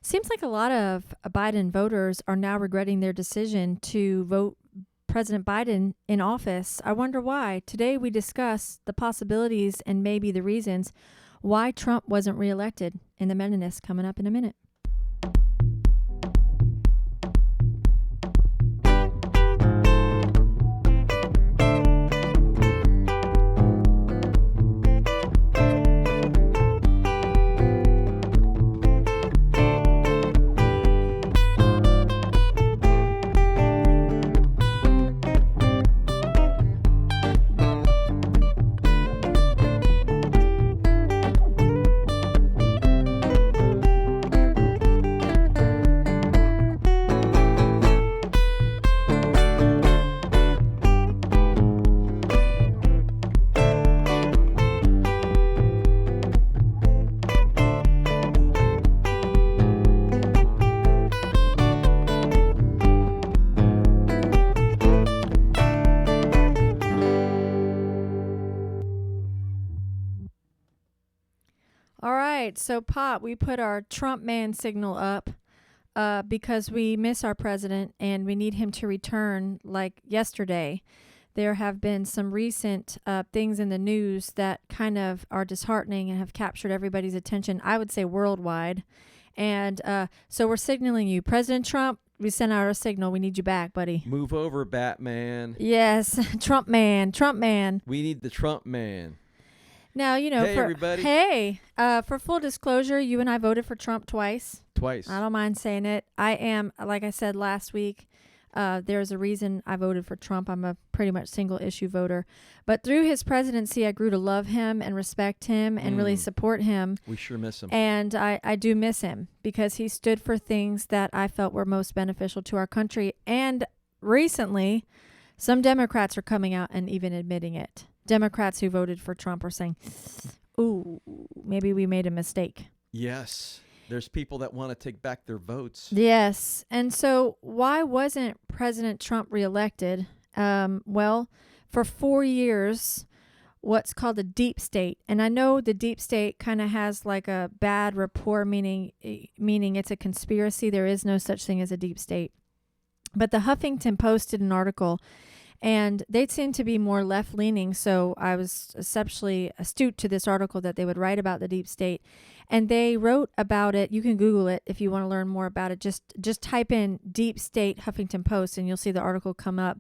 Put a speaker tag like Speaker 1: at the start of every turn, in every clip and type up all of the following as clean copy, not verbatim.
Speaker 1: Seems like a lot of Biden voters are now regretting their decision to vote President Biden in office. I wonder why. Today we discuss the possibilities and maybe the reasons why Trump wasn't reelected in the Menace, coming up in a minute. All right, so Pop, we put our Trump man signal up because we miss our president and we need him to return like yesterday. There have been some recent things in the news that kind of are disheartening and have captured everybody's attention, I would say worldwide. And so we're signaling you. President Trump, we sent out our signal. We need you back, buddy.
Speaker 2: Move over, Batman.
Speaker 1: Yes, Trump man, Trump man.
Speaker 2: We need the Trump man.
Speaker 1: Now, you know,
Speaker 2: Hey, everybody.
Speaker 1: For full disclosure, you and I voted for Trump twice.
Speaker 2: Twice.
Speaker 1: I don't mind saying it. I am, like I said last week, there's a reason I voted for Trump. I'm a pretty much single issue voter. But through his presidency, I grew to love him and respect him and really support him.
Speaker 2: We sure miss him.
Speaker 1: And I do miss him because he stood for things that I felt were most beneficial to our country. And recently, some Democrats are coming out and even admitting it. Democrats who voted for Trump are saying, ooh, maybe we made a mistake.
Speaker 2: Yes. There's people that want to take back their votes.
Speaker 1: Yes. And so why wasn't President Trump reelected? Well, for 4 years, what's called the deep state. And I know the deep state kind of has like a bad rapport, meaning it's a conspiracy. There is no such thing as a deep state. But the Huffington Post did an article, and they seem to be more left-leaning, so I was exceptionally astute to this article that they would write about the deep state. And they wrote about it. You can Google it if you want to learn more about it. Just type in deep state Huffington Post, and you'll see the article come up.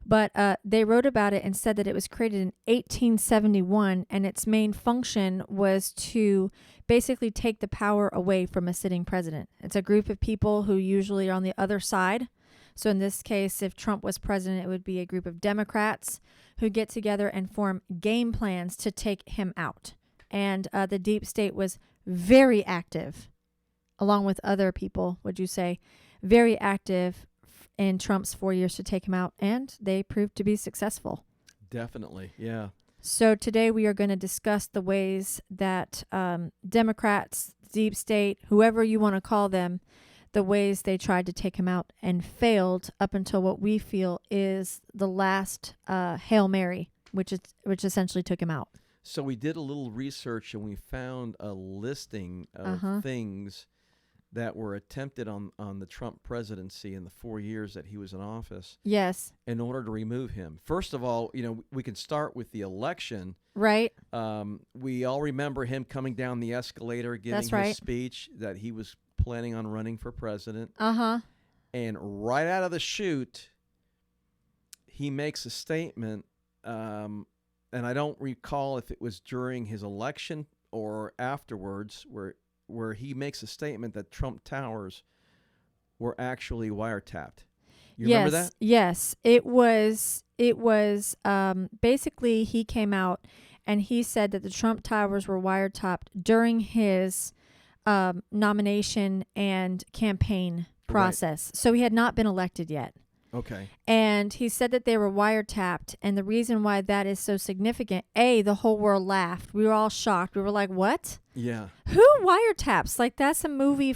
Speaker 1: But they wrote about it and said that it was created in 1871, and its main function was to basically take the power away from a sitting president. It's a group of people who usually are on the other side. So in this case, if Trump was president, it would be a group of Democrats who get together and form game plans to take him out. And the deep state was very active, along with other people, would you say, very active in Trump's 4 years to take him out. And they proved to be successful.
Speaker 2: Definitely, yeah.
Speaker 1: So today we are going to discuss the ways that Democrats, deep state, whoever you want to call them, the ways they tried to take him out and failed up until what we feel is the last Hail Mary, which essentially took him out.
Speaker 2: So we did a little research and we found a listing of things that were attempted on the Trump presidency in the 4 years that he was in office.
Speaker 1: Yes.
Speaker 2: In order to remove him. First of all, you know, we can start with the election.
Speaker 1: Right.
Speaker 2: We all remember him coming down the escalator, giving his speech that he was planning on running for president. And right out of the chute, he makes a statement, and I don't recall if it was during his election or afterwards, where he makes a statement that Trump Towers were actually wiretapped. You remember that?
Speaker 1: Yes. It was basically he came out and he said that the Trump Towers were wiretapped during his nomination and campaign process. Right. So he had not been elected yet.
Speaker 2: Okay.
Speaker 1: And he said that they were wiretapped. And the reason why that is so significant, the whole world laughed. We were all shocked. We were like, what?
Speaker 2: Yeah.
Speaker 1: Who wiretaps? Like, that's a movie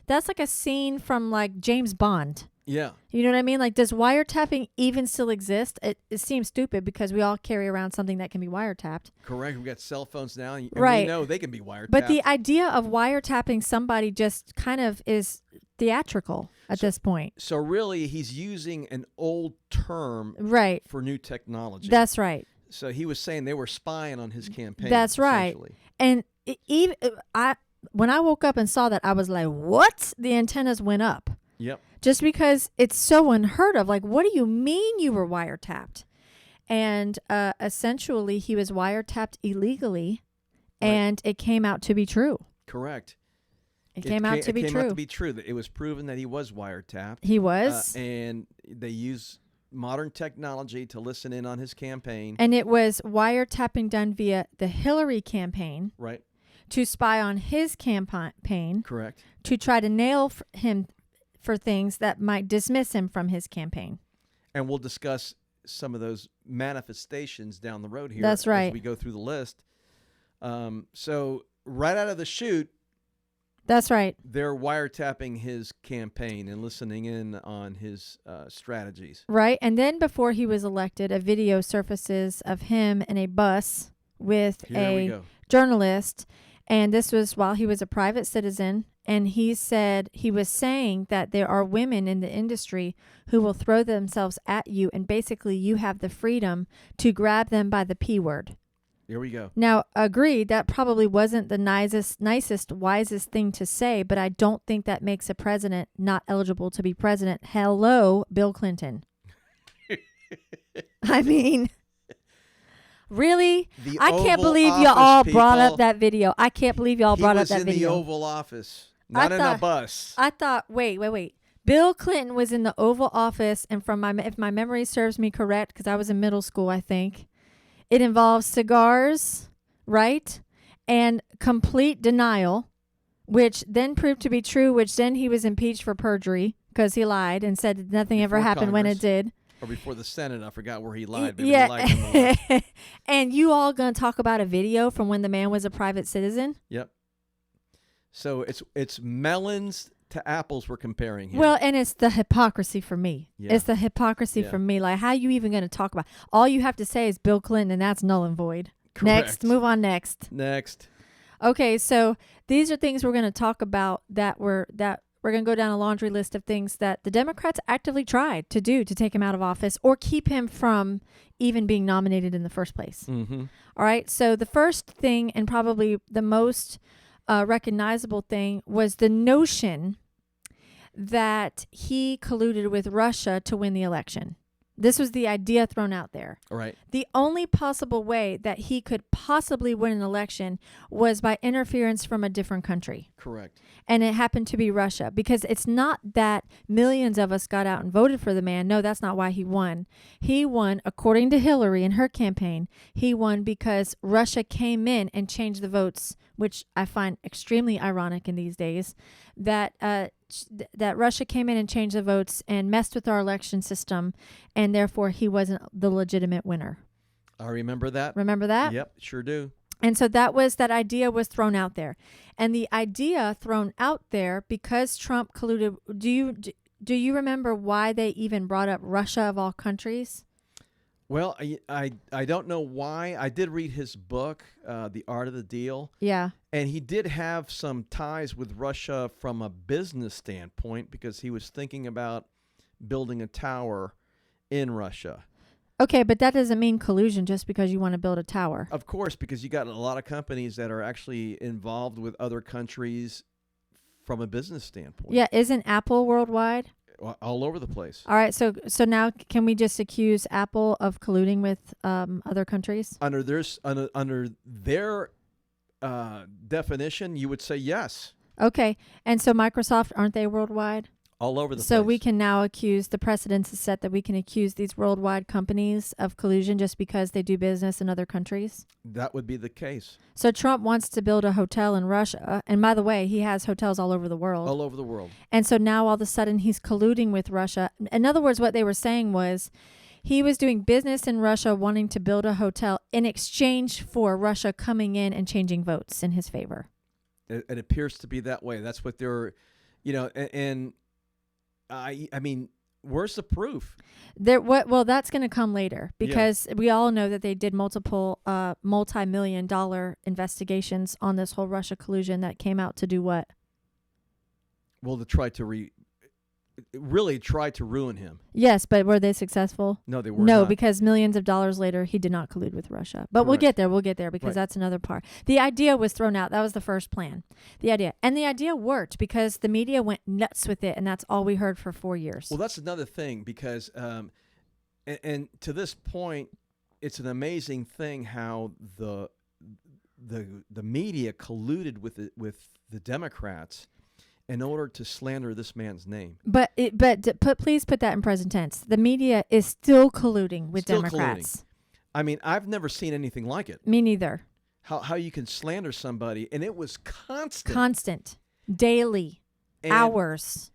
Speaker 1: that's like a scene from like James Bond.
Speaker 2: Yeah.
Speaker 1: You know what I mean? Like, does wiretapping even still exist? It seems stupid because we all carry around something that can be wiretapped.
Speaker 2: Correct. We've got cell phones now, and
Speaker 1: right.
Speaker 2: we know they can be wiretapped.
Speaker 1: But the idea of wiretapping somebody just kind of is theatrical at this point.
Speaker 2: So really, he's using an old term
Speaker 1: right.
Speaker 2: for new technology.
Speaker 1: That's right.
Speaker 2: So he was saying they were spying on his campaign.
Speaker 1: That's right. And when I woke up and saw that, I was like, what? The antennas went up.
Speaker 2: Yep.
Speaker 1: Just because it's so unheard of. Like, what do you mean you were wiretapped? And essentially, he was wiretapped illegally, and it came out to be true.
Speaker 2: Correct.
Speaker 1: It came out to be true.
Speaker 2: It was proven that he was wiretapped.
Speaker 1: He was.
Speaker 2: And they used modern technology to listen in on his campaign.
Speaker 1: And it was wiretapping done via the Hillary campaign.
Speaker 2: Right.
Speaker 1: To spy on his campaign.
Speaker 2: Correct.
Speaker 1: To try to nail him for things that might dismiss him from his campaign.
Speaker 2: And we'll discuss some of those manifestations down the road here.
Speaker 1: That's right.
Speaker 2: As we go through the list. So right out of the chute.
Speaker 1: That's right.
Speaker 2: They're wiretapping his campaign and listening in on his strategies.
Speaker 1: Right. And then before he was elected, a video surfaces of him in a bus with a journalist. And this was while he was a private citizen. And he said he was saying that there are women in the industry who will throw themselves at you. And basically you have the freedom to grab them by the P word.
Speaker 2: Here we go.
Speaker 1: Now, agreed, that probably wasn't the nicest, wisest thing to say, but I don't think that makes a president not eligible to be president. Hello, Bill Clinton. I mean, really? I can't believe you all brought up that video. I can't believe y'all brought up that video.
Speaker 2: He was in the Oval Office, not in a bus.
Speaker 1: I thought, wait. Bill Clinton was in the Oval Office, and if my memory serves me correct, because I was in middle school, I think, it involves cigars, right? And complete denial, which then proved to be true, which then he was impeached for perjury because he lied and said nothing ever happened when it did.
Speaker 2: Or before the Senate, I forgot where he lied. But yeah. He lied
Speaker 1: and you all going to talk about a video from when the man was a private citizen?
Speaker 2: Yep. So it's melons to apples we're comparing here.
Speaker 1: Well, and it's the hypocrisy for me. Yeah. It's the hypocrisy for me. Like, how are you even going to talk about? All you have to say is Bill Clinton, and that's null and void.
Speaker 2: Correct.
Speaker 1: Next, move on. Next. Okay, so these are things we're going to talk about that we're going to go down a laundry list of things that the Democrats actively tried to do to take him out of office or keep him from even being nominated in the first place.
Speaker 2: Mm-hmm.
Speaker 1: All right. So the first thing, and probably the most recognizable thing, was the notion that he colluded with Russia to win the election. This was the idea thrown out there.
Speaker 2: All right.
Speaker 1: The only possible way that he could possibly win an election was by interference from a different country.
Speaker 2: Correct.
Speaker 1: And it happened to be Russia, because it's not that millions of us got out and voted for the man. No, that's not why he won. He won, according to Hillary in her campaign, he won because Russia came in and changed the votes, which I find extremely ironic in these days, that Russia came in and changed the votes and messed with our election system, and therefore he wasn't the legitimate winner.
Speaker 2: I remember that.
Speaker 1: Remember that?
Speaker 2: Yep, sure do.
Speaker 1: And so that idea was thrown out there. And the idea thrown out there because Trump colluded, do you remember why they even brought up Russia of all countries?
Speaker 2: Well, I don't know why. I did read his book, The Art of the Deal.
Speaker 1: Yeah.
Speaker 2: And he did have some ties with Russia from a business standpoint because he was thinking about building a tower in Russia.
Speaker 1: Okay, but that doesn't mean collusion just because you want to build a tower.
Speaker 2: Of course, because you got a lot of companies that are actually involved with other countries from a business standpoint.
Speaker 1: Yeah, isn't Apple worldwide?
Speaker 2: All over the place.
Speaker 1: All right, so now can we just accuse Apple of colluding with other countries?
Speaker 2: Under their definition, you would say yes.
Speaker 1: Okay, and so Microsoft, aren't they worldwide?
Speaker 2: All over the place.
Speaker 1: So we can now accuse, the precedence is set that we can accuse these worldwide companies of collusion just because they do business in other countries?
Speaker 2: That would be the case.
Speaker 1: So Trump wants to build a hotel in Russia. And by the way, he has hotels all over the world.
Speaker 2: All over the world.
Speaker 1: And so now all of a sudden he's colluding with Russia. In other words, what they were saying was he was doing business in Russia, wanting to build a hotel in exchange for Russia coming in and changing votes in his favor.
Speaker 2: It appears to be that way. That's what they're, and I mean, where's the proof?
Speaker 1: Well, that's going to come later because we all know that they did multiple multi-million-dollar investigations on this whole Russia collusion that came out to do what?
Speaker 2: Well, to try to really tried to ruin him.
Speaker 1: Yes, but were they successful?
Speaker 2: No, they were
Speaker 1: not.
Speaker 2: No,
Speaker 1: because millions of dollars later, he did not collude with Russia. But We'll get there because that's another part. The idea was thrown out. That was the first plan. The idea worked because the media went nuts with it, and that's all we heard for 4 years.
Speaker 2: Well, that's another thing because, and to this point, it's an amazing thing how the media colluded with the Democrats in order to slander this man's name.
Speaker 1: Please put that in present tense. The media is still colluding with Democrats.
Speaker 2: Colluding. I mean, I've never seen anything like it.
Speaker 1: Me neither.
Speaker 2: How you can slander somebody, and it was constant.
Speaker 1: Constant. Daily. And hours.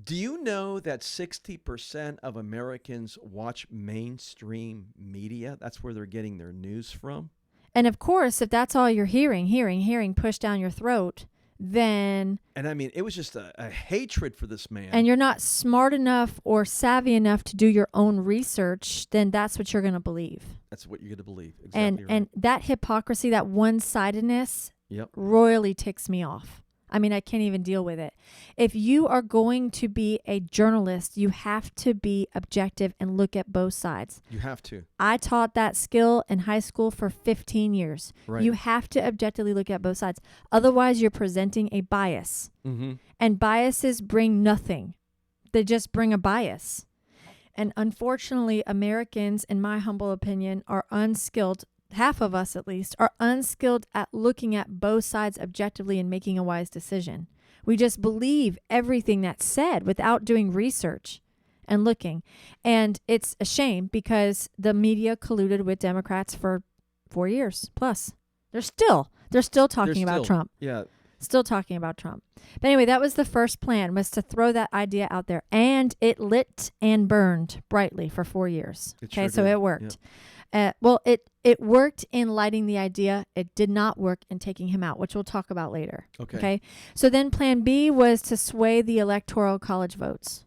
Speaker 2: Do you know that 60% of Americans watch mainstream media? That's where they're getting their news from.
Speaker 1: And of course, if that's all you're hearing pushed down your throat, then...
Speaker 2: And I mean, it was just a hatred for this man.
Speaker 1: And you're not smart enough or savvy enough to do your own research, then that's what you're going to believe.
Speaker 2: That's what you're going to believe. Exactly.
Speaker 1: And that hypocrisy, that one-sidedness, royally ticks me off. I mean, I can't even deal with it. If you are going to be a journalist, you have to be objective and look at both sides.
Speaker 2: You have to.
Speaker 1: I taught that skill in high school for 15 years.
Speaker 2: Right.
Speaker 1: You have to objectively look at both sides. Otherwise, you're presenting a bias.
Speaker 2: Mm-hmm.
Speaker 1: And biases bring nothing. They just bring a bias. And unfortunately, Americans, in my humble opinion, are unskilled. Half of us at least are unskilled at looking at both sides objectively and making a wise decision. We just believe everything that's said without doing research and looking. And it's a shame because the media colluded with Democrats for 4 years plus. They're still talking about Trump.
Speaker 2: Yeah.
Speaker 1: Still talking about Trump. But anyway, that was the first plan, was to throw that idea out there. And it lit and burned brightly for 4 years.
Speaker 2: Sure
Speaker 1: so
Speaker 2: did.
Speaker 1: it worked.
Speaker 2: Yeah.
Speaker 1: It worked in lighting the idea. It did not work in taking him out, which we'll talk about later.
Speaker 2: Okay.
Speaker 1: So then plan B was to sway the Electoral College votes.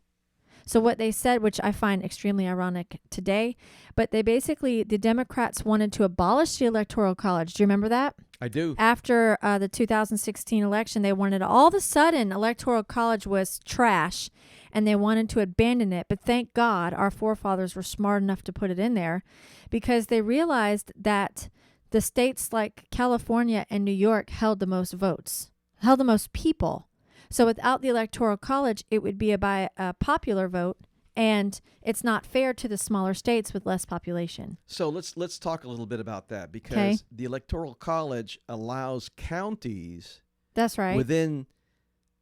Speaker 1: So what they said, which I find extremely ironic today, but the Democrats wanted to abolish the Electoral College. Do you remember that?
Speaker 2: I do.
Speaker 1: After the 2016 election, they wanted all of a sudden Electoral College was trash and they wanted to abandon it. But thank God our forefathers were smart enough to put it in there because they realized that the states like California and New York held the most votes, held the most people. So without the Electoral College, it would be by a popular vote, and it's not fair to the smaller states with less population.
Speaker 2: So let's talk a little bit about that because the Electoral College allows counties
Speaker 1: that's right.
Speaker 2: within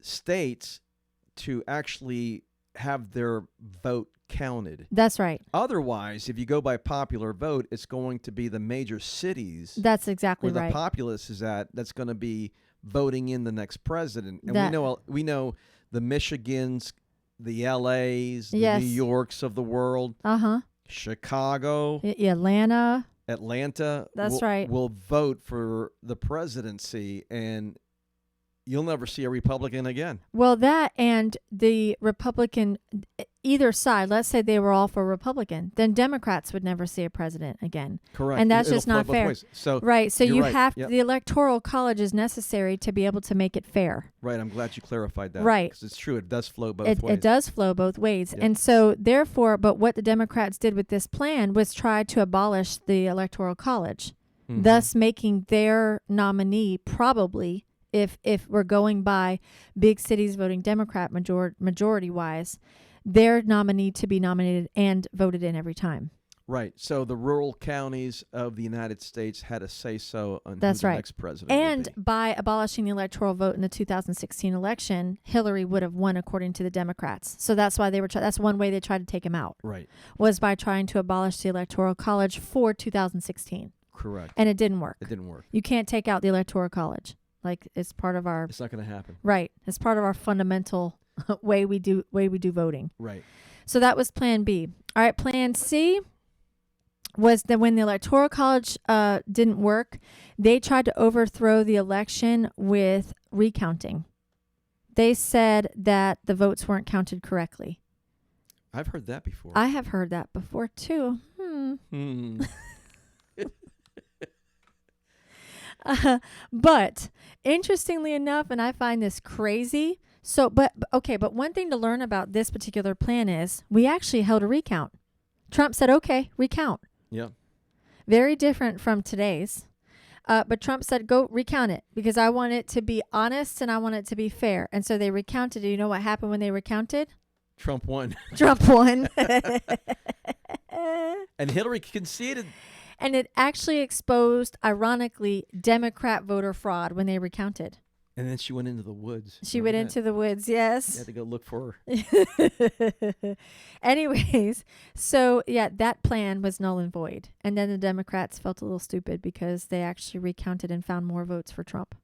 Speaker 2: states to actually have their vote counted.
Speaker 1: That's right.
Speaker 2: Otherwise, if you go by popular vote, it's going to be the major cities.
Speaker 1: That's exactly
Speaker 2: where
Speaker 1: right.
Speaker 2: the populace is at. That's going to be voting in the next president. And we know the Michigans, the LAs, the New Yorks of the world. Chicago.
Speaker 1: Atlanta.
Speaker 2: That's
Speaker 1: right.
Speaker 2: Will vote for the presidency, and you'll never see a Republican again.
Speaker 1: Well, that and the Republican, either side, let's say they were all for Republican, then Democrats would never see a president again.
Speaker 2: Correct.
Speaker 1: And that's just not fair.
Speaker 2: So
Speaker 1: right. So you have
Speaker 2: Yep.
Speaker 1: the Electoral College is necessary to be able to make it fair.
Speaker 2: Right. I'm glad you clarified that.
Speaker 1: Right.
Speaker 2: Because it's true. It does flow both ways.
Speaker 1: It does flow both ways.
Speaker 2: Yep.
Speaker 1: And so therefore, but what the Democrats did with this plan was try to abolish the Electoral College, thus making their nominee probably, if we're going by big cities voting Democrat majority-wise, their nominee to be nominated and voted in every time.
Speaker 2: Right. So the rural counties of the United States had a say-so on
Speaker 1: That's
Speaker 2: who the
Speaker 1: right.
Speaker 2: next president
Speaker 1: And
Speaker 2: would be.
Speaker 1: by abolishing the electoral vote in the 2016 election, Hillary would have won according to the Democrats. So that's why that's one way they tried to take him out.
Speaker 2: Right.
Speaker 1: Was by trying to abolish the Electoral College for 2016.
Speaker 2: Correct.
Speaker 1: And it didn't work.
Speaker 2: It didn't work.
Speaker 1: You can't take out the Electoral College. Like it's part of our
Speaker 2: It's not going to happen.
Speaker 1: Right. It's part of our fundamental way we do voting.
Speaker 2: Right.
Speaker 1: So that was plan B. All right, plan C was that when the Electoral College didn't work, they tried to overthrow the election with recounting. they said that the votes weren't counted correctly.
Speaker 2: I've heard that before.
Speaker 1: I have heard that before too. But interestingly enough, and I find this crazy. So, but one thing to learn about this particular plan is we actually held a recount. Trump said, okay, recount.
Speaker 2: Yeah.
Speaker 1: Very different from today's. But Trump said, go recount it because I want it to be honest and I want it to be fair. And so they recounted. You know what happened when they recounted?
Speaker 2: Trump won.
Speaker 1: Trump won.
Speaker 2: And Hillary conceded.
Speaker 1: And it actually exposed, ironically, Democrat voter fraud when they recounted.
Speaker 2: And then she went into the woods.
Speaker 1: She went into the woods, yes.
Speaker 2: You had to go look for
Speaker 1: her. Anyways, so yeah, that plan was null and void. And then the Democrats felt a little stupid because they actually recounted and found more votes for Trump.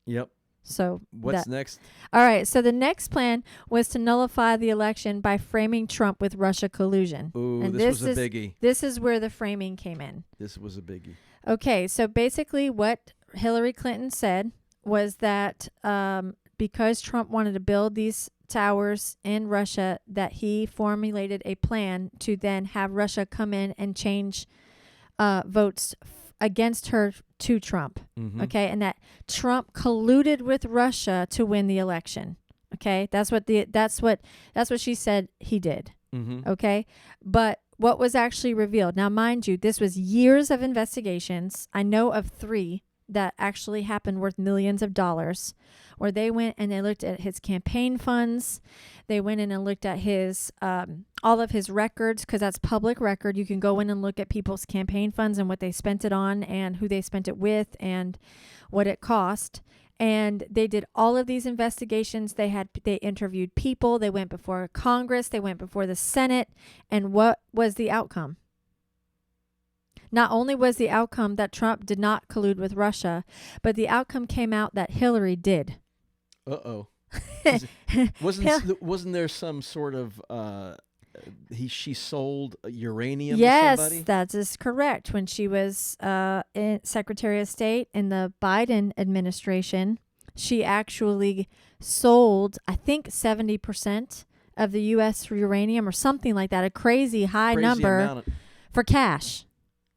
Speaker 2: Yep.
Speaker 1: So
Speaker 2: what's next?
Speaker 1: All right. So the next plan was to nullify the election by framing Trump with Russia collusion.
Speaker 2: Ooh, and this was a biggie.
Speaker 1: This is where the framing came in.
Speaker 2: This was a biggie.
Speaker 1: Okay. So basically what Hillary Clinton said was that because Trump wanted to build these towers in Russia, that he formulated a plan to then have Russia come in and change votes against her to Trump.
Speaker 2: Mm-hmm.
Speaker 1: Okay, and that Trump colluded with Russia to win the election. Okay, that's what she said he did.
Speaker 2: Mm-hmm.
Speaker 1: Okay, but what was actually revealed? Now, mind you, this was years of investigations. I know of 3 that actually happened worth millions of dollars, where they went and they looked at his campaign funds. They went in and looked at his all of his records, because that's public record. You can go in and look at people's campaign funds and what they spent it on and who they spent it with and what it cost. And they did all of these investigations. They interviewed people. They went before Congress. They went before the Senate. And what was the outcome? Not only was the outcome that Trump did not collude with Russia, but the outcome came out that Hillary did.
Speaker 2: Uh-oh. Wasn't there some sort of she sold uranium to somebody?
Speaker 1: Yes, that is correct. When she was Secretary of State in the Biden administration, she actually sold, I think, 70% of the U.S. uranium or something like that, a crazy number for cash.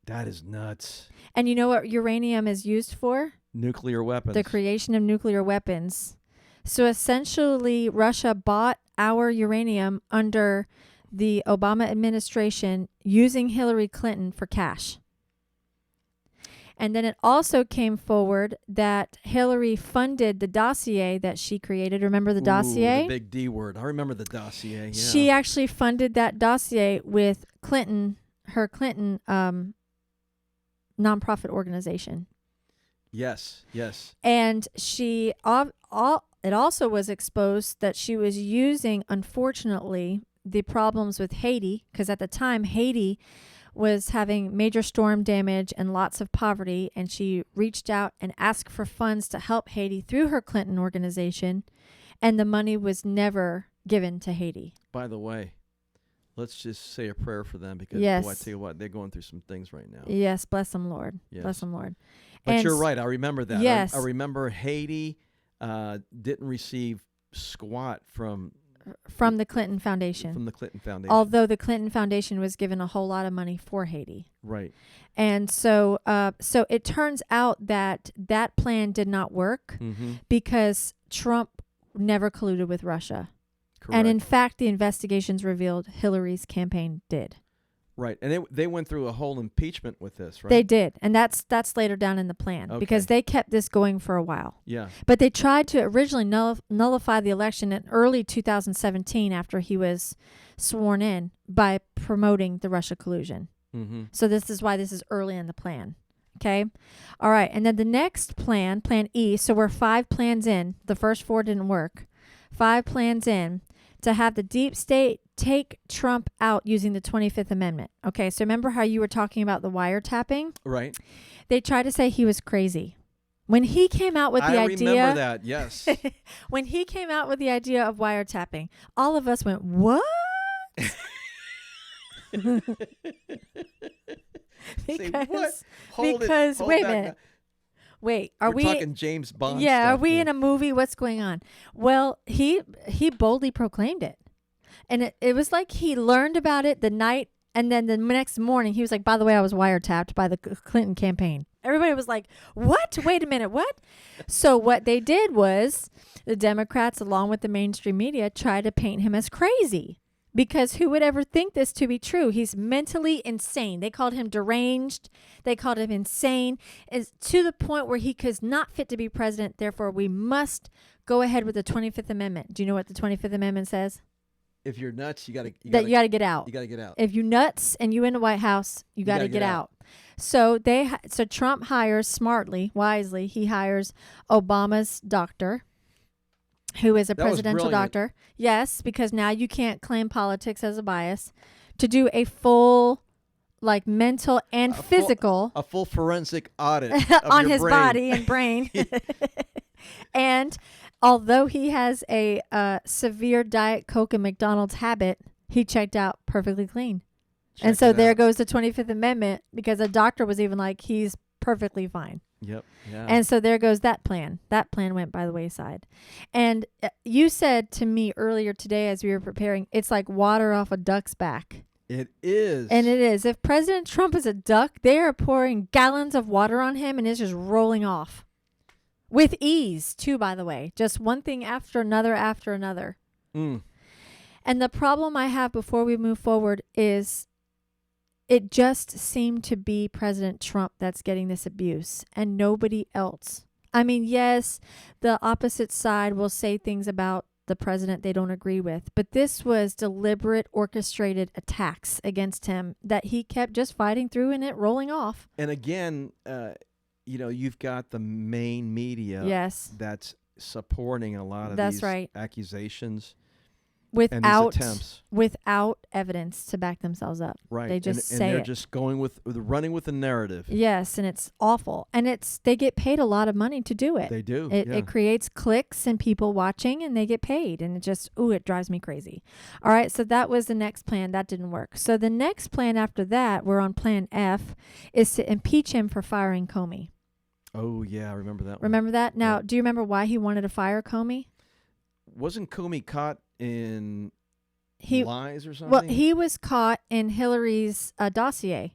Speaker 2: That is nuts.
Speaker 1: And you know what uranium is used for?
Speaker 2: Nuclear weapons.
Speaker 1: The creation of nuclear weapons. So essentially, Russia bought our uranium under the Obama administration using Hillary Clinton for cash. And then it also came forward that Hillary funded the dossier that she created. Remember the dossier?
Speaker 2: The big D word. I remember the dossier. Yeah.
Speaker 1: She actually funded that dossier with her Clinton nonprofit organization.
Speaker 2: Yes.
Speaker 1: And it also was exposed that she was using, unfortunately, the problems with Haiti, because at the time Haiti was having major storm damage and lots of poverty, and she reached out and asked for funds to help Haiti through her Clinton organization, and the money was never given to Haiti.
Speaker 2: By the way, let's just say a prayer for them, because
Speaker 1: yes.
Speaker 2: Boy, I tell you what, they're going through some things right now.
Speaker 1: Yes, bless them, Lord. Yes. Bless them, Lord.
Speaker 2: But you're right. I remember that.
Speaker 1: Yes.
Speaker 2: I remember Haiti didn't receive squat from
Speaker 1: the Clinton Foundation.
Speaker 2: From the Clinton Foundation.
Speaker 1: Although the Clinton Foundation was given a whole lot of money for Haiti.
Speaker 2: Right.
Speaker 1: And so it turns out that plan did not work because Trump never colluded with Russia.
Speaker 2: Correct.
Speaker 1: And in fact, the investigations revealed Hillary's campaign did.
Speaker 2: Right. And they went through a whole impeachment with this, right?
Speaker 1: They did. And that's later down in the plan because they kept this going for a while.
Speaker 2: Yeah.
Speaker 1: But they tried to originally nullify the election in early 2017 after he was sworn in by promoting the Russia collusion.
Speaker 2: Mm-hmm.
Speaker 1: So this is why this is early in the plan. Okay. All right. And then the next plan, Plan E. So we're 5 plans in. The first 4 didn't work. 5 plans in to have the deep state take Trump out using the 25th Amendment. Okay, so remember how you were talking about the wiretapping?
Speaker 2: Right.
Speaker 1: They tried to say he was crazy. When he came out with the idea...
Speaker 2: I remember that, yes.
Speaker 1: When he came out with the idea of wiretapping, all of us went, what?
Speaker 2: Because
Speaker 1: wait a minute. Wait,
Speaker 2: We're talking James Bond?
Speaker 1: Yeah,
Speaker 2: stuff,
Speaker 1: are we in a movie? What's going on? Well, he boldly proclaimed it, and it was like he learned about it the night, and then the next morning he was like, "By the way, I was wiretapped by the Clinton campaign." Everybody was like, "What? Wait a minute, what?" So what they did was the Democrats, along with the mainstream media, tried to paint him as crazy. Because who would ever think this to be true? He's mentally insane. They called him deranged. They called him insane. Is to the point where he is not fit to be president. Therefore, we must go ahead with the 25th Amendment. Do you know what the 25th Amendment says?
Speaker 2: If you're nuts, you got to
Speaker 1: get out.
Speaker 2: You got to get out.
Speaker 1: If you're nuts and you in the White House, you got to get out. So so Trump hires smartly, wisely. He hires Obama's doctor, who is a presidential doctor. Yes, because now you can't claim politics as a bias, to do a full, like, mental and physical.
Speaker 2: A full forensic audit
Speaker 1: on his body and brain. And although he has a severe Diet Coke and McDonald's habit, he checked out perfectly clean. And so there goes the 25th Amendment, because a doctor was even like, he's perfectly fine.
Speaker 2: Yep. Yeah.
Speaker 1: And so there goes that plan. That plan went by the wayside. And you said to me earlier today as we were preparing, it's like water off a duck's back.
Speaker 2: It is.
Speaker 1: And it is. If President Trump is a duck, they are pouring gallons of water on him and it's just rolling off. With ease, too, by the way. Just one thing after another after another.
Speaker 2: Mm.
Speaker 1: And the problem I have before we move forward is it just seemed to be President Trump that's getting this abuse and nobody else. I mean, yes, the opposite side will say things about the president they don't agree with, but this was deliberate, orchestrated attacks against him that he kept just fighting through and it rolling off.
Speaker 2: And again, you've got the main media that's supporting a lot of these accusations.
Speaker 1: Without evidence to back themselves up.
Speaker 2: Right.
Speaker 1: They just say
Speaker 2: they're
Speaker 1: it.
Speaker 2: Just running with the narrative.
Speaker 1: Yes, and it's awful. And they get paid a lot of money to do it.
Speaker 2: They do.
Speaker 1: It creates clicks and people watching, and they get paid. And it drives me crazy. All right, so that was the next plan. That didn't work. So the next plan after that, we're on plan F, is to impeach him for firing Comey.
Speaker 2: Oh, yeah, I remember that one.
Speaker 1: Remember that? Now, do you remember why he wanted to fire Comey?
Speaker 2: Wasn't Comey caught in lies or something?
Speaker 1: Well, he was caught in Hillary's dossier.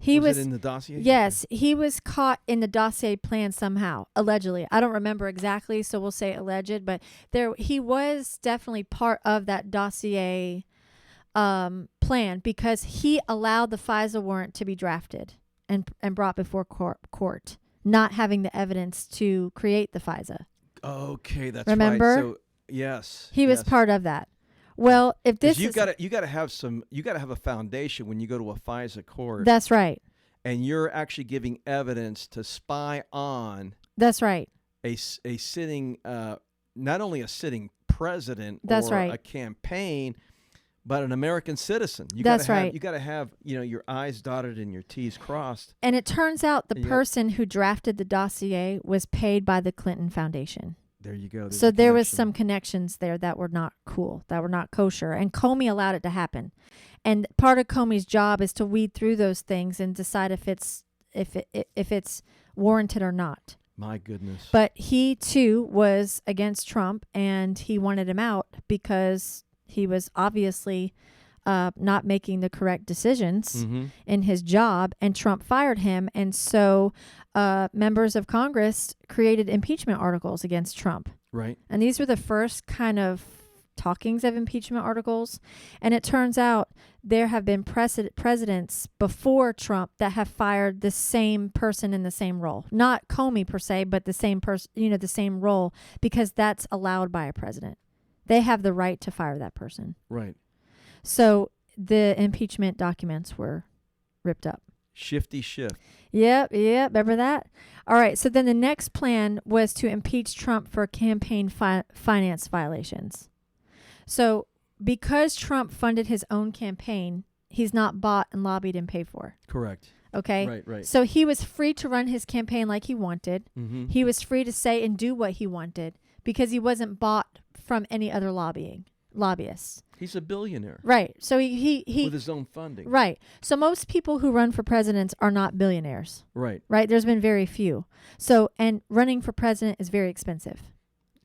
Speaker 2: Was it in the dossier?
Speaker 1: Yes, he was caught in the dossier plan somehow, allegedly. I don't remember exactly, so we'll say alleged, but he was definitely part of that dossier plan because he allowed the FISA warrant to be drafted and brought before court, not having the evidence to create the FISA.
Speaker 2: Okay, that's
Speaker 1: remember?
Speaker 2: Right. So yes,
Speaker 1: he was part of that. Well, if this
Speaker 2: you got to have a foundation when you go to a FISA court.
Speaker 1: That's right.
Speaker 2: And you're actually giving evidence to spy on.
Speaker 1: That's right.
Speaker 2: A sitting, not only a sitting president
Speaker 1: That's
Speaker 2: or
Speaker 1: right.
Speaker 2: a campaign, but an American citizen.
Speaker 1: That's right.
Speaker 2: You got to have your I's dotted and your T's crossed.
Speaker 1: And it turns out the person who drafted the dossier was paid by the Clinton Foundation.
Speaker 2: There you go.
Speaker 1: So there was some connections there that were not cool, that were not kosher. And Comey allowed it to happen. And part of Comey's job is to weed through those things and decide if it's warranted or not.
Speaker 2: My goodness.
Speaker 1: But he too was against Trump and he wanted him out because he was obviously not making the correct decisions in his job, and Trump fired him. And so members of Congress created impeachment articles against Trump.
Speaker 2: Right.
Speaker 1: And these were the first kind of talkings of impeachment articles. And it turns out there have been presidents before Trump that have fired the same person in the same role. Not Comey per se, but the same person, the same role, because that's allowed by a president. They have the right to fire that person.
Speaker 2: Right.
Speaker 1: So the impeachment documents were ripped up.
Speaker 2: Shifty shift.
Speaker 1: Yep. Remember that? All right. So then the next plan was to impeach Trump for campaign finance violations. So because Trump funded his own campaign, he's not bought and lobbied and paid for.
Speaker 2: Correct.
Speaker 1: Okay?
Speaker 2: Right.
Speaker 1: So he was free to run his campaign like he wanted.
Speaker 2: Mm-hmm.
Speaker 1: He was free to say and do what he wanted because he wasn't bought from any other lobbyists.
Speaker 2: He's a billionaire.
Speaker 1: Right. So he
Speaker 2: with his own funding.
Speaker 1: Right. So most people who run for presidents are not billionaires.
Speaker 2: Right.
Speaker 1: Right. There's been very few. So, and running for president is very expensive.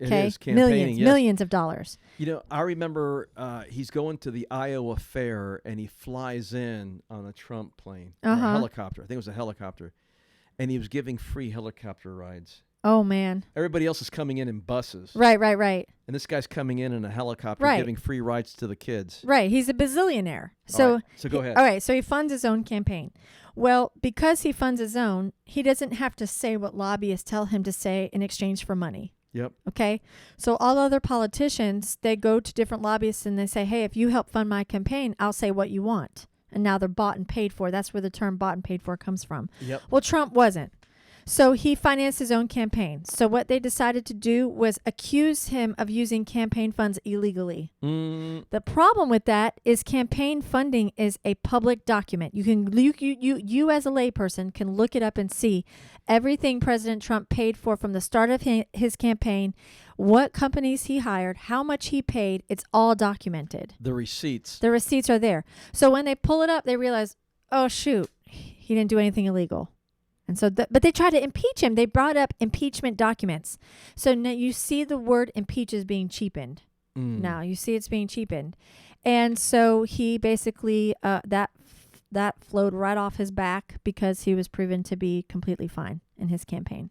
Speaker 2: It is. Campaigning,
Speaker 1: millions of dollars.
Speaker 2: You know, I remember he's going to the Iowa Fair, and he flies in on a Trump plane, or a helicopter. I think it was a helicopter. And he was giving free helicopter rides.
Speaker 1: Oh, man.
Speaker 2: Everybody else is coming in buses.
Speaker 1: Right.
Speaker 2: And this guy's coming in a helicopter, giving free rides to the kids.
Speaker 1: Right. He's a bazillionaire. So
Speaker 2: go ahead.
Speaker 1: All right. So he funds his own campaign. Well, because he funds his own, he doesn't have to say what lobbyists tell him to say in exchange for money.
Speaker 2: Yep.
Speaker 1: Okay. So all other politicians, they go to different lobbyists and they say, hey, if you help fund my campaign, I'll say what you want. And now they're bought and paid for. That's where the term bought and paid for comes from.
Speaker 2: Yep.
Speaker 1: Well, Trump wasn't. So he financed his own campaign. So what they decided to do was accuse him of using campaign funds illegally. The problem with that is campaign funding is a public document. You as a layperson can look it up and see everything President Trump paid for from the start of his campaign, what companies he hired, how much he paid. It's all documented.
Speaker 2: The receipts.
Speaker 1: The receipts are there. So when they pull it up, they realize, oh, shoot, he didn't do anything illegal. And so, but they tried to impeach him. They brought up impeachment documents. So now you see the word impeach is being cheapened. Now you see it's being cheapened. And so he basically, that flowed right off his back because he was proven to be completely fine in his campaign.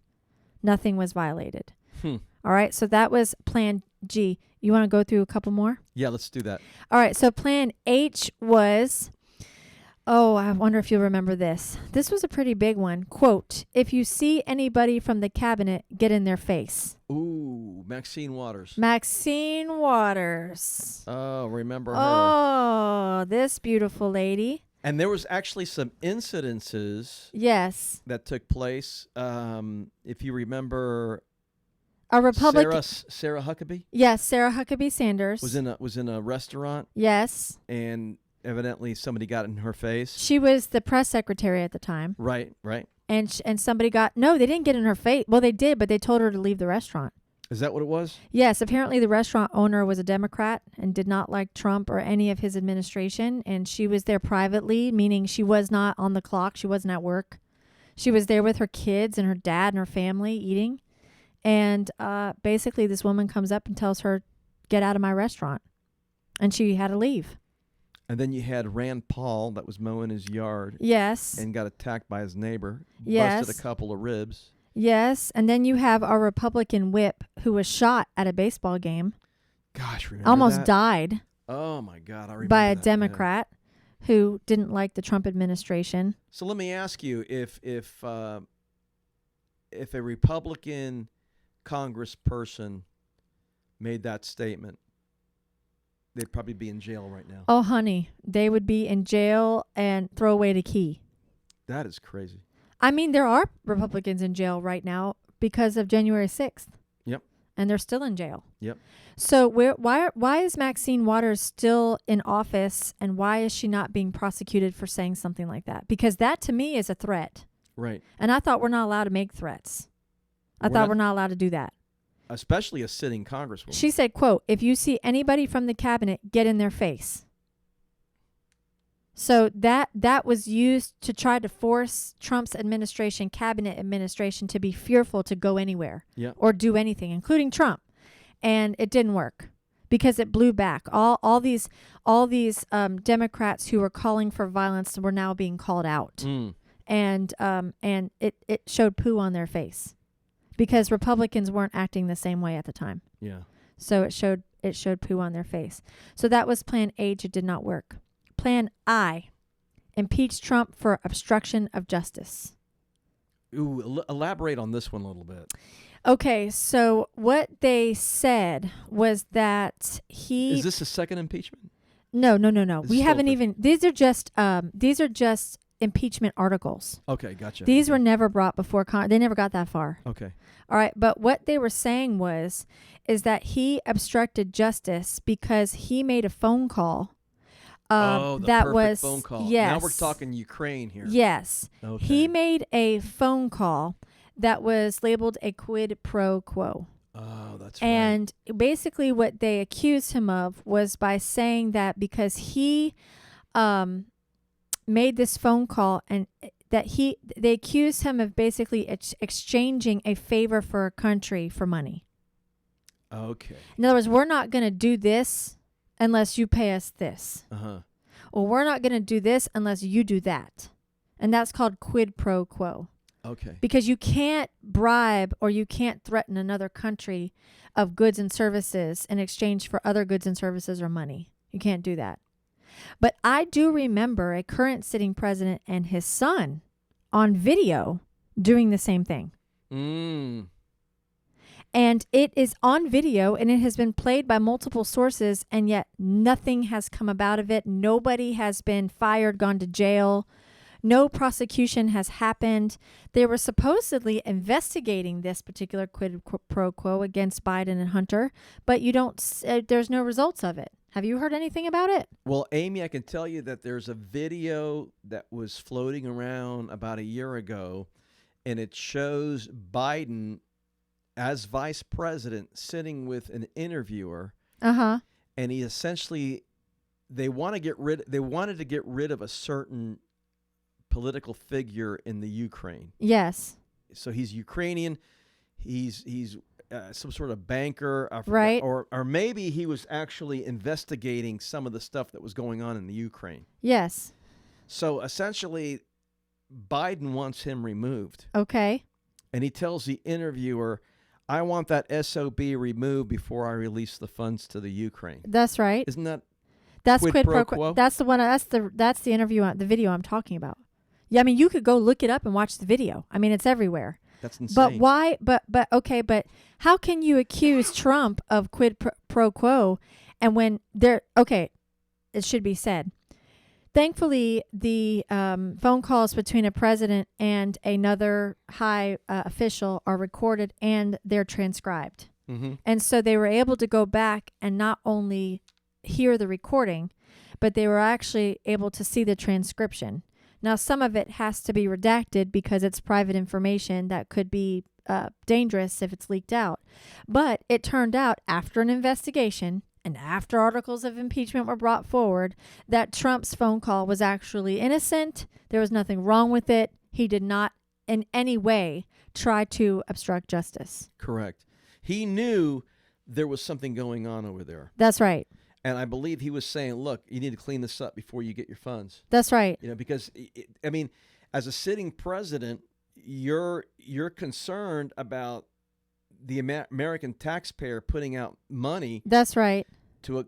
Speaker 1: Nothing was violated. All right. So that was Plan G. You want to go through a couple more?
Speaker 2: Yeah, let's do that.
Speaker 1: All right. So Plan H was... Oh, I wonder if you'll remember this. This was a pretty big one. Quote, if you see anybody from the cabinet, get in their face.
Speaker 2: Ooh, Maxine Waters.
Speaker 1: Maxine Waters.
Speaker 2: Oh, remember her.
Speaker 1: Oh, this beautiful lady.
Speaker 2: And there was actually some incidences.
Speaker 1: Yes.
Speaker 2: That took place. If you remember...
Speaker 1: A Republican.
Speaker 2: Sarah Huckabee?
Speaker 1: Yes, Sarah Huckabee Sanders.
Speaker 2: Was in a restaurant.
Speaker 1: Yes.
Speaker 2: And... evidently somebody got in her face.
Speaker 1: She was the press secretary at the time.
Speaker 2: Right.
Speaker 1: And somebody no, they didn't get in her face. Well, they did, but they told her to leave the restaurant.
Speaker 2: Is that what it was?
Speaker 1: Yes. Apparently the restaurant owner was a Democrat and did not like Trump or any of his administration. And she was there privately, meaning she was not on the clock. She wasn't at work. She was there with her kids and her dad and her family eating. And basically this woman comes up and tells her, get out of my restaurant. And she had to leave.
Speaker 2: And then you had Rand Paul that was mowing his yard.
Speaker 1: Yes.
Speaker 2: And got attacked by his neighbor.
Speaker 1: Yes.
Speaker 2: Busted a couple of ribs.
Speaker 1: Yes. And then you have our Republican whip who was shot at a baseball game.
Speaker 2: Gosh, remember
Speaker 1: Almost
Speaker 2: that?
Speaker 1: died.
Speaker 2: Oh, my God. I remember
Speaker 1: by a
Speaker 2: that,
Speaker 1: Democrat who didn't like the Trump administration.
Speaker 2: So let me ask you, if a Republican congressperson made that statement, they'd probably be in jail right now.
Speaker 1: Oh, honey, they would be in jail and throw away the key.
Speaker 2: That is crazy.
Speaker 1: I mean, there are Republicans in jail right now because of January 6th.
Speaker 2: Yep.
Speaker 1: And they're still in jail.
Speaker 2: Yep.
Speaker 1: So why is Maxine Waters still in office, and why is she not being prosecuted for saying something like that? Because that to me is a threat.
Speaker 2: Right.
Speaker 1: And I thought we're not allowed to make threats. I thought we're not allowed to do that.
Speaker 2: Especially a sitting congresswoman.
Speaker 1: She said, quote, if you see anybody from the cabinet, get in their face. So that was used to try to force Trump's administration, cabinet administration, to be fearful to go anywhere or do anything, including Trump. And it didn't work because it blew back. All these Democrats who were calling for violence were now being called out. And it showed poo on their face. Because Republicans weren't acting the same way at the time.
Speaker 2: Yeah.
Speaker 1: So it showed poo on their face. So that was Plan H. It did not work. Plan I, impeach Trump for obstruction of justice.
Speaker 2: Ooh, elaborate on this one a little bit.
Speaker 1: Okay, so what they said was that he...
Speaker 2: Is this a second impeachment?
Speaker 1: No. We haven't even... These are just impeachment articles.
Speaker 2: Okay, gotcha.
Speaker 1: These were never brought before Congress. They never got that far.
Speaker 2: Okay.
Speaker 1: All right, but what they were saying is that he obstructed justice because he made a phone call.
Speaker 2: The
Speaker 1: that
Speaker 2: perfect
Speaker 1: was
Speaker 2: phone call.
Speaker 1: Yes.
Speaker 2: Now we're talking Ukraine here.
Speaker 1: Yes.
Speaker 2: Okay.
Speaker 1: He made a phone call that was labeled a quid pro quo.
Speaker 2: Oh, that's
Speaker 1: and basically what they accused him of was by saying that because he made this phone call and that they accused him of basically exchanging a favor for a country for money.
Speaker 2: Okay.
Speaker 1: In other words, we're not going to do this unless you pay us this. Or we're not going to do this unless you do that. And that's called quid pro quo.
Speaker 2: Okay.
Speaker 1: Because you can't bribe or you can't threaten another country of goods and services in exchange for other goods and services or money. You can't do that. But I do remember a current sitting president and his son on video doing the same thing. And it is on video and it has been played by multiple sources, and yet nothing has come about of it. Nobody has been fired, gone to jail. No prosecution has happened. They were supposedly investigating this particular quid pro quo against Biden and Hunter, but there's no results of it. Have you heard anything about it?
Speaker 2: Well, Amy, I can tell you that there's a video that was floating around about a year ago, and it shows Biden as vice president sitting with an interviewer. And he essentially, they wanted to get rid of a certain political figure in the Ukraine.
Speaker 1: Yes.
Speaker 2: So he's Ukrainian. He's some sort of banker,
Speaker 1: right?
Speaker 2: Or maybe he was actually investigating some of the stuff that was going on in the Ukraine.
Speaker 1: Yes.
Speaker 2: So essentially, Biden wants him removed.
Speaker 1: Okay.
Speaker 2: And he tells the interviewer, "I want that SOB removed before I release the funds to the Ukraine."
Speaker 1: That's right.
Speaker 2: Isn't that?
Speaker 1: That's quid pro quo. That's the one. That's the interview. The video I'm talking about. Yeah, I mean, you could go look it up and watch the video. I mean, it's everywhere.
Speaker 2: That's insane.
Speaker 1: But why? But how can you accuse Trump of quid pro quo? And when it should be said. Thankfully, the phone calls between a president and another high official are recorded and they're transcribed. And so they were able to go back and not only hear the recording, but they were actually able to see the transcription. Now, some of it has to be redacted because it's private information that could be dangerous if it's leaked out. But it turned out after an investigation and after articles of impeachment were brought forward that Trump's phone call was actually innocent. There was nothing wrong with it. He did not in any way try to obstruct justice.
Speaker 2: Correct. He knew there was something going on over there.
Speaker 1: That's right.
Speaker 2: And I believe he was saying, look, you need to clean this up before you get your funds.
Speaker 1: That's right.
Speaker 2: Because, I mean, as a sitting president, you're concerned about the American taxpayer putting out money.
Speaker 1: That's right.
Speaker 2: To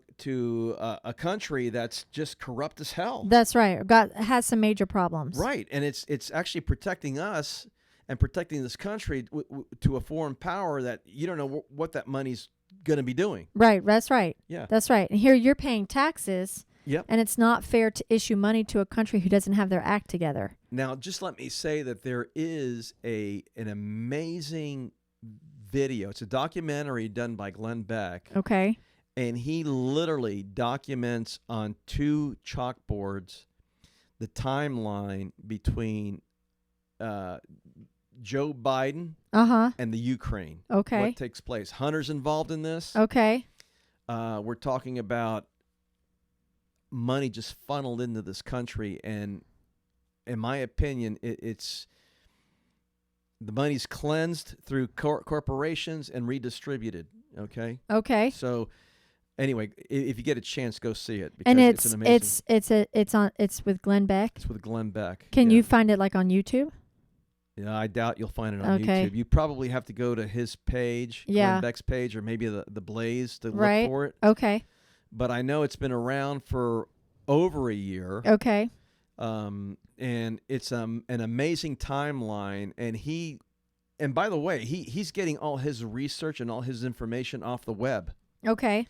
Speaker 2: a country that's just corrupt as hell.
Speaker 1: That's right. Has some major problems.
Speaker 2: Right. And it's actually protecting us and protecting this country to a foreign power that you don't know what that money's going to be doing.
Speaker 1: Right. That's right.
Speaker 2: Yeah.
Speaker 1: That's right. And here you're paying taxes.
Speaker 2: Yep.
Speaker 1: And it's not fair to issue money to a country who doesn't have their act together.
Speaker 2: Now, just let me say that there is an amazing video. It's a documentary done by Glenn Beck.
Speaker 1: Okay.
Speaker 2: And he literally documents on 2 chalkboards the timeline between Joe Biden and the Ukraine.
Speaker 1: Okay.
Speaker 2: What takes place. Hunter's involved in this.
Speaker 1: Okay.
Speaker 2: We're talking about money just funneled into this country. And in my opinion, it's the money's cleansed through corporations and redistributed. Okay.
Speaker 1: Okay.
Speaker 2: So anyway, if you get a chance, go see it.
Speaker 1: And
Speaker 2: it's an amazing.
Speaker 1: It's with Glenn Beck.
Speaker 2: It's with Glenn Beck.
Speaker 1: Can you find it like on YouTube?
Speaker 2: Yeah, I doubt you'll find it on YouTube. You probably have to go to his page, Glenn Beck's page, or maybe the Blaze to look for it.
Speaker 1: Okay. But
Speaker 2: I know it's been around for over a year.
Speaker 1: Okay.
Speaker 2: And it's an amazing timeline. And by the way, he's getting all his research and all his information off the web.
Speaker 1: Okay.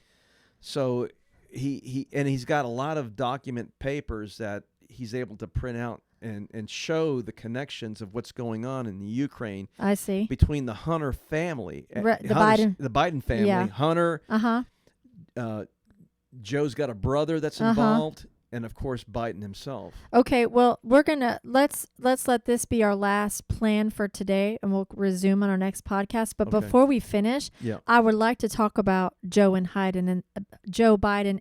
Speaker 2: So he's got a lot of document papers that he's able to print out and show the connections of what's going on in the Ukraine.
Speaker 1: I see.
Speaker 2: Between the Hunter family,
Speaker 1: the Biden
Speaker 2: family, Hunter.
Speaker 1: Uh-huh.
Speaker 2: Joe's got a brother that's involved, and of course Biden himself.
Speaker 1: Okay, well, we're gonna let's let this be our last plan for today, and we'll resume on our next podcast. But before we finish, I would like to talk about Joe Biden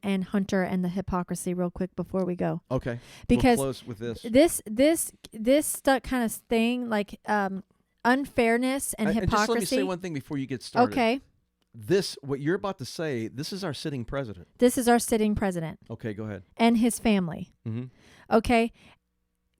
Speaker 1: and Hunter and the hypocrisy real quick before we go.
Speaker 2: Okay,
Speaker 1: because
Speaker 2: we'll close with this
Speaker 1: kind of thing, like unfairness and hypocrisy.
Speaker 2: And just let me say one thing before you get started.
Speaker 1: Okay.
Speaker 2: What you're about to say, this is our sitting president.
Speaker 1: This is our sitting president.
Speaker 2: Okay, go ahead.
Speaker 1: And his family.
Speaker 2: Mm-hmm.
Speaker 1: Okay.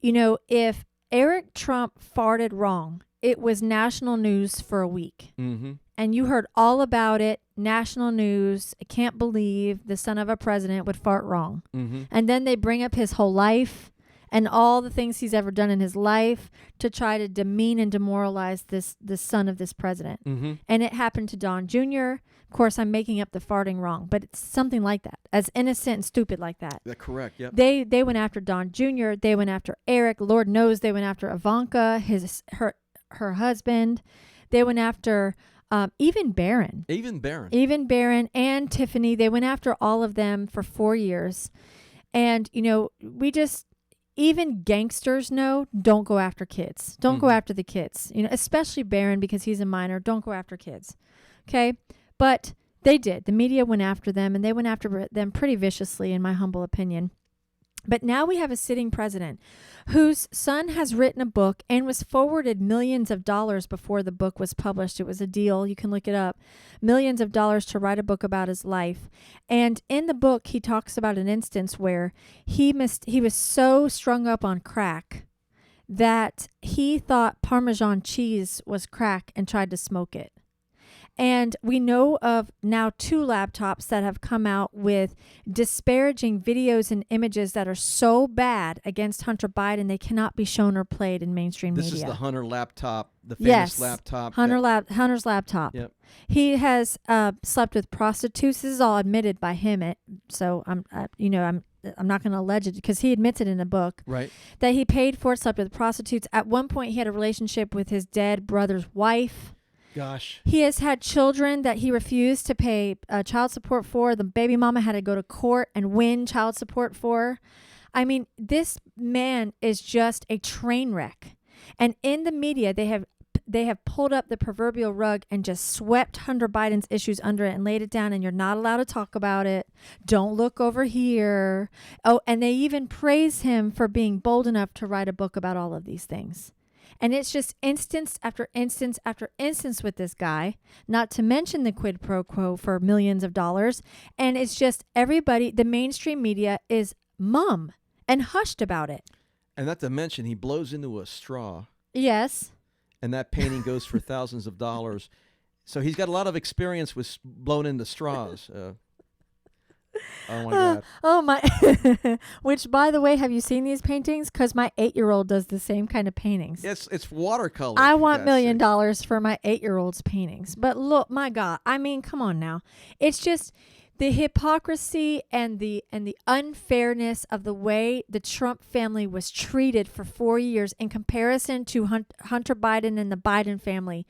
Speaker 1: If Eric Trump farted wrong, it was national news for a week.
Speaker 2: Mm-hmm.
Speaker 1: And you heard all about it, national news. I can't believe the son of a president would fart wrong.
Speaker 2: Mm-hmm.
Speaker 1: And then they bring up his whole life and all the things he's ever done in his life to try to demean and demoralize the son of this president.
Speaker 2: Mm-hmm.
Speaker 1: And it happened to Don Jr. Of course, I'm making up the farting wrong, but it's something like that, as innocent and stupid like that.
Speaker 2: That's correct, yep.
Speaker 1: They went after Don Jr., they went after Eric, Lord knows they went after Ivanka, her husband. They went after even Barron.
Speaker 2: Even Barron
Speaker 1: and Tiffany. They went after all of them for 4 years. And, even gangsters know, don't go after kids. Don't go after the kids. Especially Barron, because he's a minor. Don't go after kids. Okay? But they did. The media went after them, and they went after them pretty viciously, in my humble opinion. But now we have a sitting president whose son has written a book and was forwarded millions of dollars before the book was published. It was a deal. You can look it up. Millions of dollars to write a book about his life. And in the book, he talks about an instance where he was so strung up on crack that he thought Parmesan cheese was crack and tried to smoke it. And we know of now 2 laptops that have come out with disparaging videos and images that are so bad against Hunter Biden, they cannot be shown or played in mainstream media.
Speaker 2: This is the Hunter laptop, the famous laptop.
Speaker 1: Hunter's laptop.
Speaker 2: Yep.
Speaker 1: He has slept with prostitutes. This is all admitted by him. So I'm not going to allege it because he admits it in a book.
Speaker 2: Right.
Speaker 1: That he paid for it, slept with prostitutes. At one point, he had a relationship with his dead brother's wife.
Speaker 2: Gosh.
Speaker 1: He has had children that he refused to pay child support for. The baby mama had to go to court and win child support for. I mean, this man is just a train wreck. And in the media, they have pulled up the proverbial rug and just swept Hunter Biden's issues under it and laid it down, and you're not allowed to talk about it. Don't look over here. Oh, and they even praise him for being bold enough to write a book about all of these things. And it's just instance after instance after instance with this guy, not to mention the quid pro quo for millions of dollars. And it's just everybody, the mainstream media is mum and hushed about it.
Speaker 2: And not to mention, he blows into a straw.
Speaker 1: Yes.
Speaker 2: And that painting goes for thousands of dollars. So he's got a lot of experience with blown into straws. Oh my God.
Speaker 1: Oh my. Which, by the way, have you seen these paintings? Because my 8-year-old does the same kind of paintings.
Speaker 2: It's watercolor.
Speaker 1: I want $1 million for my 8-year-old's paintings. But look, my God. I mean, come on now. It's just the hypocrisy and the unfairness of the way the Trump family was treated for 4 years in comparison to Hunter Biden and the Biden family.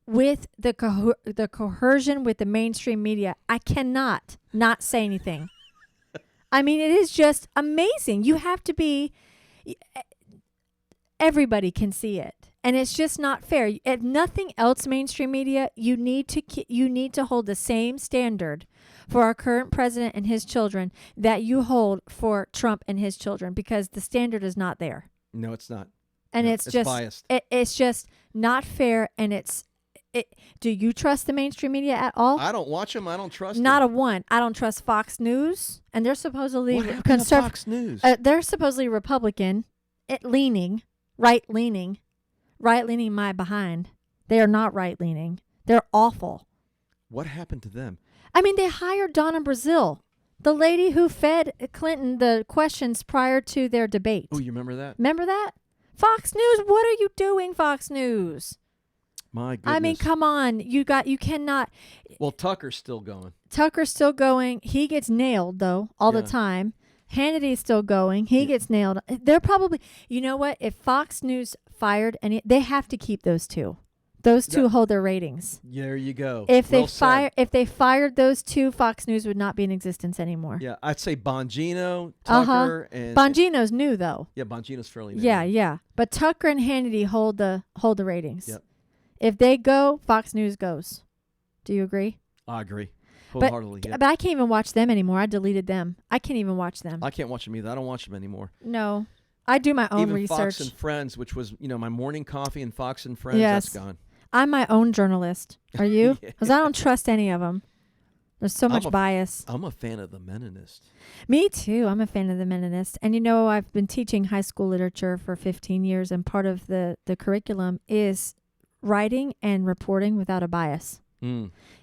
Speaker 1: With the coercion with the mainstream media, I cannot not say anything. I mean, it is just amazing. You have to be, everybody can see it. And it's just not fair. If nothing else, mainstream media, you need to hold the same standard for our current president and his children that you hold for Trump and his children, because the standard is not there.
Speaker 2: No, it's not.
Speaker 1: And
Speaker 2: no,
Speaker 1: it's just
Speaker 2: biased.
Speaker 1: It's just not fair, and do you trust the mainstream media at all?
Speaker 2: I don't watch them. I don't trust them.
Speaker 1: Not a one. I don't trust Fox News, and they're supposedly
Speaker 2: what happened to Fox News?
Speaker 1: They're supposedly Republican, right-leaning my behind. They are not right-leaning. They're awful.
Speaker 2: What happened to them?
Speaker 1: I mean, they hired Donna Brazile, the lady who fed Clinton the questions prior to their debate.
Speaker 2: Oh, you remember that?
Speaker 1: Remember that? Fox News, what are you doing, Fox News?
Speaker 2: My goodness.
Speaker 1: I mean, come on. You cannot.
Speaker 2: Well, Tucker's still going.
Speaker 1: He gets nailed, though, all the time. Hannity's still going. He gets nailed. They're probably, you know what? If Fox News fired they have to keep those two. Those two hold their ratings.
Speaker 2: There you go.
Speaker 1: If they fired those two, Fox News would not be in existence anymore.
Speaker 2: Yeah, I'd say Bongino, Tucker, and
Speaker 1: Bongino's new though.
Speaker 2: Yeah, Bongino's fairly new.
Speaker 1: Yeah. But Tucker and Hannity hold the ratings.
Speaker 2: Yep.
Speaker 1: If they go, Fox News goes. Do you agree?
Speaker 2: I agree. Wholeheartedly.
Speaker 1: But I can't even watch them anymore. I deleted them. I can't even watch them.
Speaker 2: I can't watch them either. I don't watch them anymore.
Speaker 1: No. I do my own research.
Speaker 2: Fox and Friends, which was, my morning coffee and Fox and Friends, that's gone.
Speaker 1: I'm my own journalist. Are you? Because I don't trust any of them. There's so much bias.
Speaker 2: I'm a fan of the Meninist.
Speaker 1: Me too. I'm a fan of the Meninist. And I've been teaching high school literature for 15 years, and part of the curriculum is writing and reporting without a bias.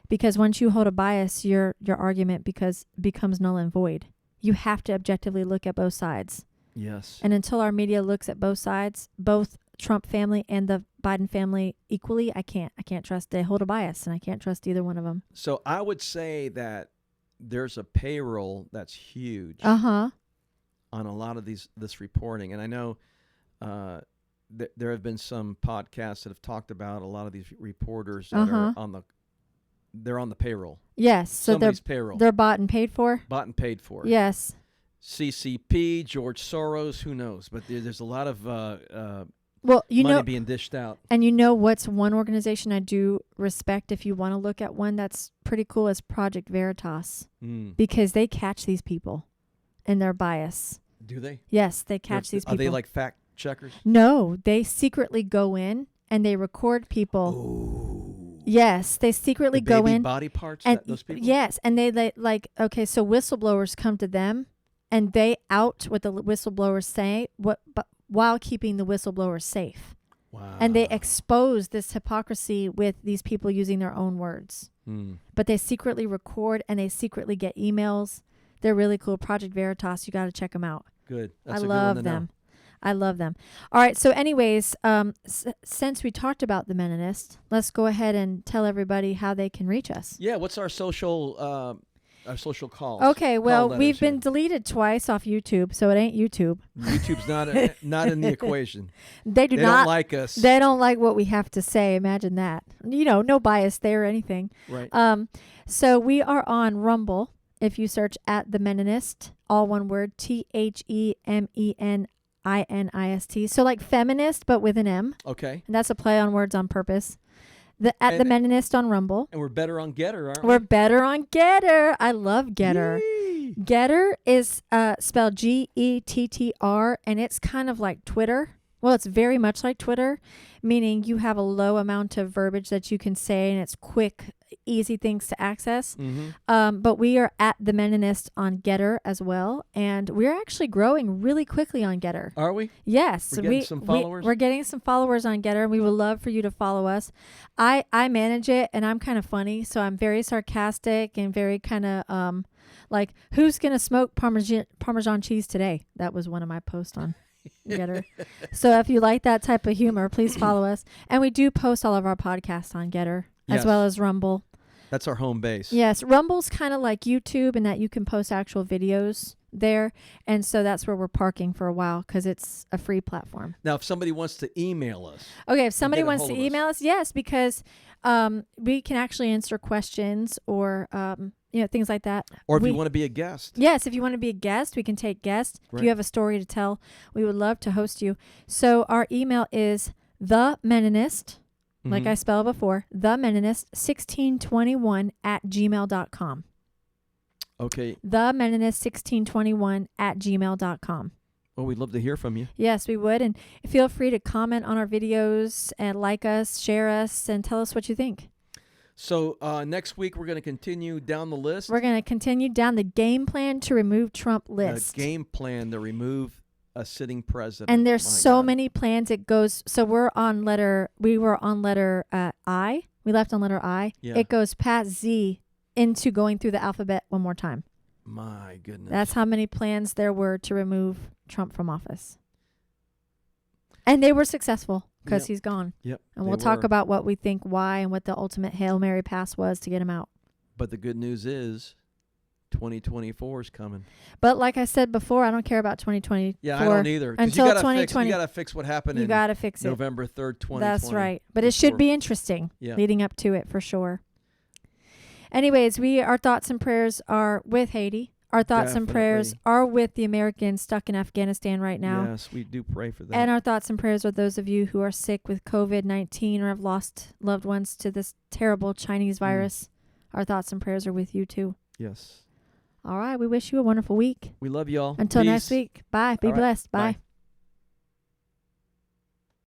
Speaker 1: Because once you hold a bias, your argument becomes null and void. You have to objectively look at both sides.
Speaker 2: Yes.
Speaker 1: And until our media looks at both sides, both Trump family and the Biden family equally, I can't trust. They hold a bias, and I can't trust either one of them.
Speaker 2: So I would say that there's a payroll that's huge
Speaker 1: on
Speaker 2: a lot of this reporting. And I know there have been some podcasts that have talked about a lot of these reporters that are on the payroll.
Speaker 1: Yes. So
Speaker 2: somebody's payroll.
Speaker 1: They're bought and paid for?
Speaker 2: Bought and paid for.
Speaker 1: Yes.
Speaker 2: CCP, George Soros, who knows? But there's a lot of money being dished out.
Speaker 1: And what's one organization I do respect, if you want to look at one that's pretty cool, is Project Veritas. Because they catch these people in their bias.
Speaker 2: Do they?
Speaker 1: Yes, they catch these people.
Speaker 2: Are they like fact checkers?
Speaker 1: No, they secretly go in and they record people.
Speaker 2: Ooh.
Speaker 1: Yes, they secretly go in.
Speaker 2: Body parts,
Speaker 1: and
Speaker 2: those people?
Speaker 1: Yes, and they okay, so whistleblowers come to them and they out what the whistleblowers say, but while keeping the whistleblowers safe.
Speaker 2: Wow.
Speaker 1: And they expose this hypocrisy with these people using their own words. But they secretly record and they secretly get emails. They're really cool. Project Veritas, you got to check them out.
Speaker 2: Good. That's
Speaker 1: I
Speaker 2: a
Speaker 1: love
Speaker 2: good one to
Speaker 1: them.
Speaker 2: know.
Speaker 1: I love them. All right. So anyways, since we talked about the Meninist, let's go ahead and tell everybody how they can reach us.
Speaker 2: Yeah. What's our social calls?
Speaker 1: Okay. Well, we've been deleted twice off YouTube, so it ain't YouTube.
Speaker 2: YouTube's not in the equation.
Speaker 1: They don't
Speaker 2: like us.
Speaker 1: They don't like what we have to say. Imagine that. No bias there or anything.
Speaker 2: Right.
Speaker 1: So we are on Rumble. If you search at The Meninist, all one word, TheMeninist. So like feminist, but with an M.
Speaker 2: Okay.
Speaker 1: And that's a play on words on purpose. The Meninist on Rumble.
Speaker 2: And we're better on Getter, aren't we?
Speaker 1: We're better on Getter. I love Getter.
Speaker 2: Yay.
Speaker 1: Getter is spelled Gettr, and it's kind of like Twitter. Well, it's very much like Twitter, meaning you have a low amount of verbiage that you can say, and it's quick, easy things to access.
Speaker 2: Mm-hmm.
Speaker 1: But we are at The Meninist on Getter as well, and we're actually growing really quickly on Getter.
Speaker 2: Are we?
Speaker 1: Yes.
Speaker 2: We're getting some followers?
Speaker 1: We're getting some followers on Getter, and we would love for you to follow us. I manage it, and I'm kind of funny, so I'm very sarcastic and very kind of like, who's going to smoke Parmesan cheese today? That was one of my posts on Getter. So if you like that type of humor, please follow us. And we do post all of our podcasts on Getter as well as Rumble.
Speaker 2: That's our home base.
Speaker 1: Yes. Rumble's kind of like YouTube in that you can post actual videos there. And so that's where we're parking for a while because it's a free platform.
Speaker 2: Now, if somebody wants to email us.
Speaker 1: Okay. If somebody wants to email us, yes, because we can actually answer questions or things like that.
Speaker 2: Or if you want to be a guest.
Speaker 1: Yes, if you want to be a guest, we can take guests.
Speaker 2: Right.
Speaker 1: If you have a story to tell, we would love to host you. So our email is themeninist, like I spelled before, themeninist1621@gmail.com.
Speaker 2: Okay.
Speaker 1: Themeninist1621@gmail.com.
Speaker 2: Well, we'd love to hear from you.
Speaker 1: Yes, we would. And feel free to comment on our videos and like us, share us, and tell us what you think.
Speaker 2: So next week, we're going to continue down the list.
Speaker 1: We're going to continue down the game plan to remove Trump list.
Speaker 2: The game plan to remove a sitting president.
Speaker 1: And there's so many plans. It goes, so we were on letter I. We left on letter I.
Speaker 2: Yeah.
Speaker 1: It goes past Z into going through the alphabet one more time.
Speaker 2: My goodness.
Speaker 1: That's how many plans there were to remove Trump from office. And they were successful because he's gone.
Speaker 2: Yep.
Speaker 1: And we'll talk about what we think, why, and what the ultimate Hail Mary pass was to get him out.
Speaker 2: But the good news is 2024 is coming.
Speaker 1: But like I said before, I don't care about 2024.
Speaker 2: Yeah, I don't either.
Speaker 1: Until 2020.
Speaker 2: You got to fix what happened
Speaker 1: you
Speaker 2: in
Speaker 1: gotta fix it.
Speaker 2: November 3rd, 2020.
Speaker 1: That's right. But it should be interesting leading up to it for sure. Anyways, our thoughts and prayers are with Haiti. Our thoughts and prayers are with the Americans stuck in Afghanistan right now.
Speaker 2: Yes, we do pray for that.
Speaker 1: And our thoughts and prayers are those of you who are sick with COVID-19 or have lost loved ones to this terrible Chinese virus. Our thoughts and prayers are with you too.
Speaker 2: Yes.
Speaker 1: All right. We wish you a wonderful week.
Speaker 2: We love y'all.
Speaker 1: Until
Speaker 2: Peace.
Speaker 1: next week. Bye. Be blessed. Bye.